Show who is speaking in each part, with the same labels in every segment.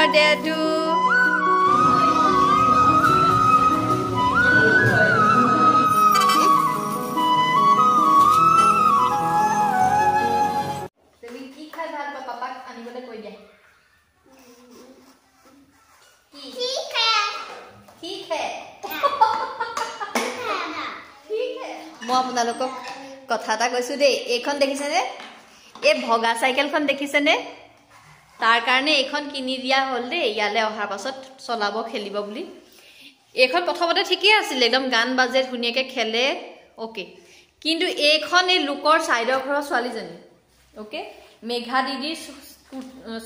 Speaker 1: birthday to মই আপোনালোকক কথা এটা কৈছো দেই এইখন দেখিছেনে এই ভগা সাইকেলখন দেখিছেনে তাৰ কাৰণে এইখন কিনি দিয়া হল দেই ইয়ালে অহাৰ পাছত চলাব খেলিব বুলি এইখন প্ৰথমতে ঠিকই আছিল একদম গান বাজে ধুনিয়াকে খেলে ওকে কিন্তু এইখন এই লুকৰ সাইডৰ ঘৰৰ ছোৱালীজনী ওকে মেঘা দিদিৰ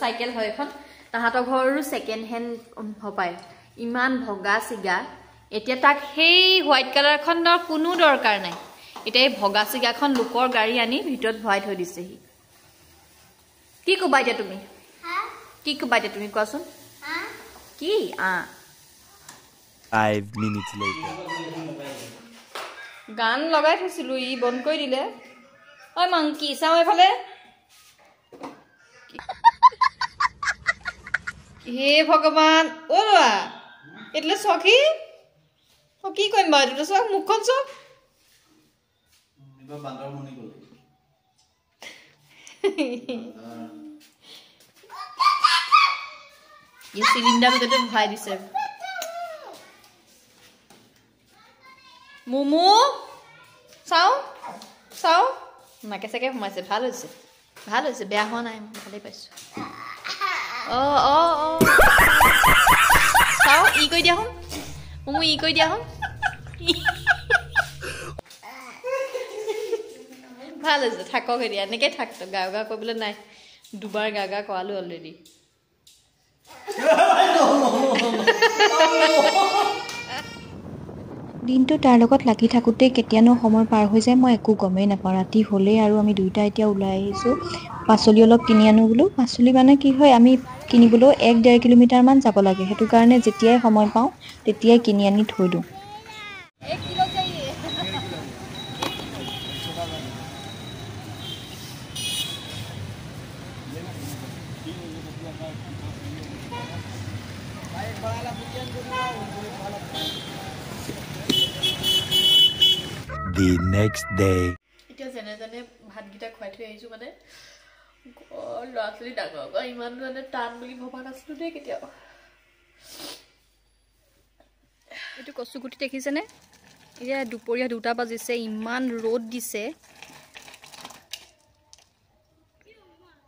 Speaker 1: সাইকেল হয় এখন তাহাতৰ ঘৰৰো সেকেন্ড হ্যান্ড হপায় ইমান ভগা সিগা এতিয়া তাক সেই হোৱাইট কালাৰখনৰ কোনো দৰকাৰ নাই এতিয়া এই ভগা সিগাখন লুকৰ গাড়ী আনি ভিতৰত ভৰাই থৈ দিছেহি কি কবা এতিয়া তুমি কি কবা এতিয়া তুমি কোৱাচোন কি
Speaker 2: 5 minutes later
Speaker 1: গান লগাই থৈছিলো ই বন্ধ কৰি দিলে ঐ মাংকি চাও এফালে হে ভগৱান ও লোৱা এটলে সখী ও কি কইম বা এটো সখ মুখখন সখ
Speaker 3: ইবা বান্দৰ মনি গল
Speaker 1: ये सिलिंडर ভিতৰতে ভৰাই দিছে মুমু চাও চাও নাকে চাকে সোমাইছে ভাল হৈছে বেয়া হোৱা নাই ভালেই পাইছো অ চাও ই কৈ দিয়া হম মুমু ই কৈ দিয়া হম ভাল হৈছে থাকক এতিয়া এনেকৈ থাকতো গা গা কৰিবলৈ নাই দুবাৰ গা গা কৰালো অলৰেডি
Speaker 4: দিনটো তাৰ লগত লাগি থাকোঁতে কেতিয়ানো সময় পাৰ হৈ যায় মই একো গমেই নাপাওঁ ৰাতি হ'লেই আৰু আমি দুইটা এতিয়া ওলাই আহিছোঁ পাচলি অলপ কিনি আনো বোলো পাচলি মানে কি হয় আমি কিনিবলৈও 1-1.5 কিলোমিটাৰমান যাব লাগে সেইটো কাৰণে যেতিয়াই সময় পাওঁ তেতিয়াই কিনি আনি থৈ দিওঁ
Speaker 2: the next day
Speaker 1: এতিয়া জেনে জেনে ভাতগিটা খুৱাই থৈ আহিছো মানে ল'ৰা-ছোৱালী ডাঙৰ ইমান মানে টান বুলি ভবা নাছিলো দেই কেতিয়াও এইটো কচুগুটি দেখিছেনে এতিয়া দুপৰীয়া 2টা বাজিছে ইমান ৰ'দ দিছে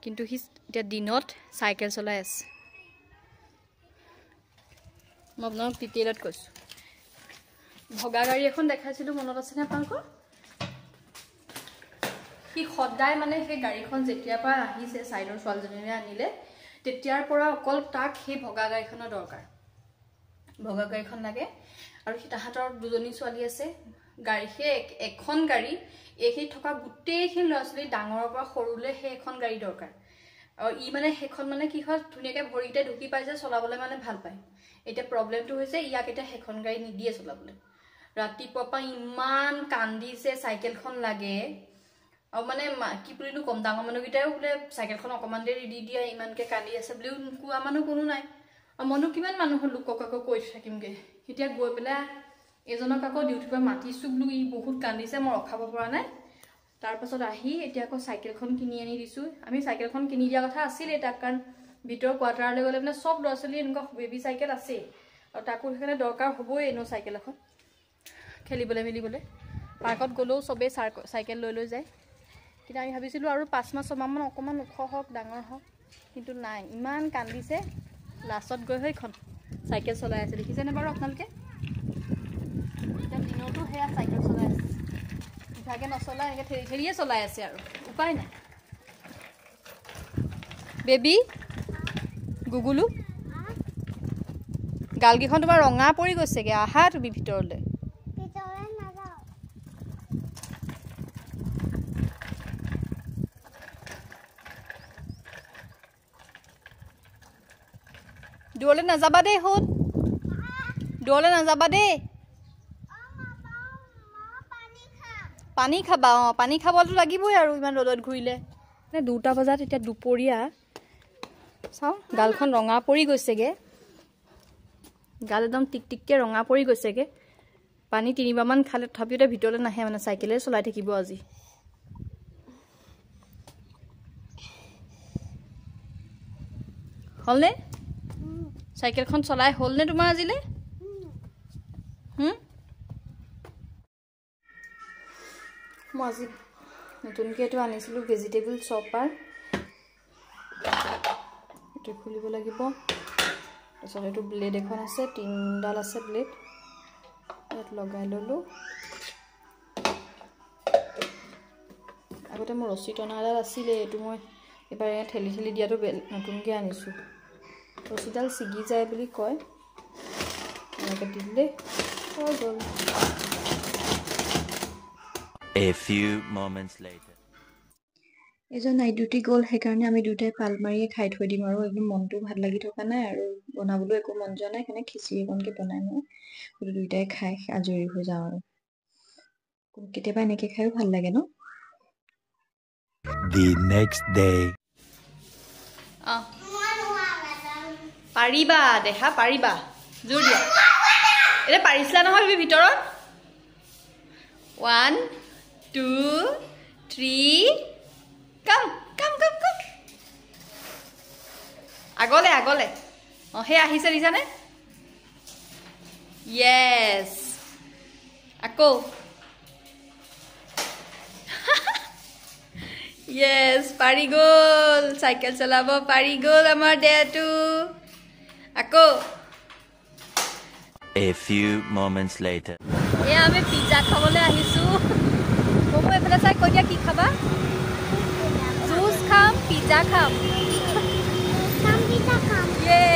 Speaker 1: কিন্তু হি এতিয়া দিনত সাইকেল চলাই আছে মই আপোনাক ডিটেইলত কৈছো ভগা গাড়ী এখন দেখাইছিলো মনত আছে নে আপোনালোকৰ কি সদায় মানে সেই গাড়ীখন যেতিয়াৰ পৰা আহিছে সাইডৰ ছোৱালীজনীৰে আনিলে তেতিয়াৰ পৰা অকল তাক সেই ভগা গাড়ীখনৰ দৰকাৰ ভগা গাড়ীখন লাগে আৰু তাহাঁতৰ দুজনী ছোৱালী আছে গাড়ী সেই এখন গাড়ী এই থকা গোটেইখিনি ল'ৰা-ছোৱালী ডাঙৰৰ পৰা সৰুলে সেই এখন গাড়ী দৰকাৰ আৰু ই মানে সেইখন মানে কি হয় ধুনিয়াকে ভৰিতে ঢুকি পাই যে চলাবলৈ মানে ভাল পায় এতিয়া প্ৰবলেমটো হৈছে ইয়াক এটা সেইখন গাড়ী নিদিয়ে চলাবলৈ ৰাতিপুৱা পৰা ইমান কান্দিছে সাইকেলখন লাগে আৰু মানে কি পুলিনো কম ডাঙৰ মানুহগিটাও বোলে সাইকেলখন অকমান দেৰি দি দিয়া ইমানকে কান্দি আছে বুলি কোৱা মানুহ কোনো নাই আৰু মনো কিমান মানুহ লোকক আকৌ কৈ থাকিমগে এতিয়া গৈ পেলাই এজনক আকৌ ডিউটিৰ পৰা মাতিছো বুলি ই বহুত কান্দিছে মই ৰখাব পৰা নাই তাৰ পাছত আহি এতিয়া আকৌ সাইকেলখন কিনি আনি দিছো আমি সাইকেলখন কিনি দিয়া কথা আছিল তাক কাৰণ ভিতৰ কোৱাৰ্টাৰলৈ গ'লে মানে সব ল'ৰা-ছোৱালী এনেকুৱা বেবী সাইকেল আছে আৰু তাকো সেইকাৰণে দৰকাৰ হ'বই এনো সাইকেল এখন খেলিবলৈ মিলিবলৈ পাৰ্কত গ'লেও সবে সাইকেল লৈ যায় কিন্তু আমি ভাবিছিলো আৰু 5 মাহ 6 মাহ মান অকমান ওখ হওক ডাঙৰ হওক কিন্তু নাই ইমান কান্দিছে লাষ্টত গৈ সেইখন সাইকেল চলাই আছে দেখিছেনে বাৰু আপোনালোকে এতিয়া দিনতো হেয়া সাইকেল চলাই আছে ইভাগে নচলাই এনেকৈ ঠেলি ঠেলিয়ে চলাই আছে আৰু উপায় নাই বেবী গুগুলু গালগিখন তোমাৰ ৰঙা পৰি গৈছেগে আহা তুমি ভিতৰলৈ দূৰলৈ নাযাবা দেই শুন দূৰলৈ নাযাবা দেই পানী খাবা পানী খাবতো লাগিবই আৰু ইমান ৰ'দত ঘূৰিলে 2টা বজাত এতিয়া দুপৰীয়া চাওঁ গালখন ৰঙা পৰি গৈছেগে গাল একদম টিকটিককে ৰঙা পৰি গৈছেগে পানী 3 বাৰমান খালে তথাপিও ভিতৰলৈ নাহে মানে চাইকেলে চলাই থাকিব আজি হলনে চাইকেলখন চলাই হলনে তোমাৰ আজিলে মই আজি নতুনকৈ এইটো আনিছিলোঁ ভেজিটেবল চপাৰ এইটো খুলিব লাগিব তাৰপিছত এইটো ব্লেড এখন আছে 3ডাল আছে ব্লেড ইয়াত লগাই ল'লোঁ আগতে মোৰ ৰছী টনা এডাল আছিলে এইটো মই এবাৰ ঠেলি ঠেলি দিয়াটো নতুনকৈ আনিছোঁ ৰছীডাল ছিগি যায় বুলি কয় এনেকৈ দি দিলে হৈ গ'ল
Speaker 2: A few moments later.
Speaker 4: এজন নাইট ডিউটি গ'ল সেইকাৰণে আমি দুটাই পাল মাৰিয়ে খাই থৈ দিম আৰু একদম মনটো ভাল লাগি থকা নাই আৰু বনাবলৈ একো মন যোৱা নাই সেইকাৰণে খিচিৰি অকণকৈ বনাই মই দুইটাই খাই আজৰি হৈ যাওঁ আৰু কেতিয়াবা এনেকৈ খায়ো ভাল লাগে ন
Speaker 2: The next day.
Speaker 1: পাৰিবা দেখা পাৰিবা জোৰ দিয়া এটা পাৰিছিলা নহয় তুমি ভিতৰত 1 2 3 কাম কাম কাম কাম আগলে আগলে হে আহিছে দিছানে ইয়েস আকৌ ইয়েস পাৰি গ'ল চাইকেল চলাব পাৰি গ'ল আমাৰ দেটো আকৌ
Speaker 2: A few moments later.
Speaker 1: এ আমি পিজ্জা খাবলৈ আহিছো মোমো এফালে চাই কৈ দিয়া কি খাবা জুচ খাম পিজ্জা খাম ইয়ে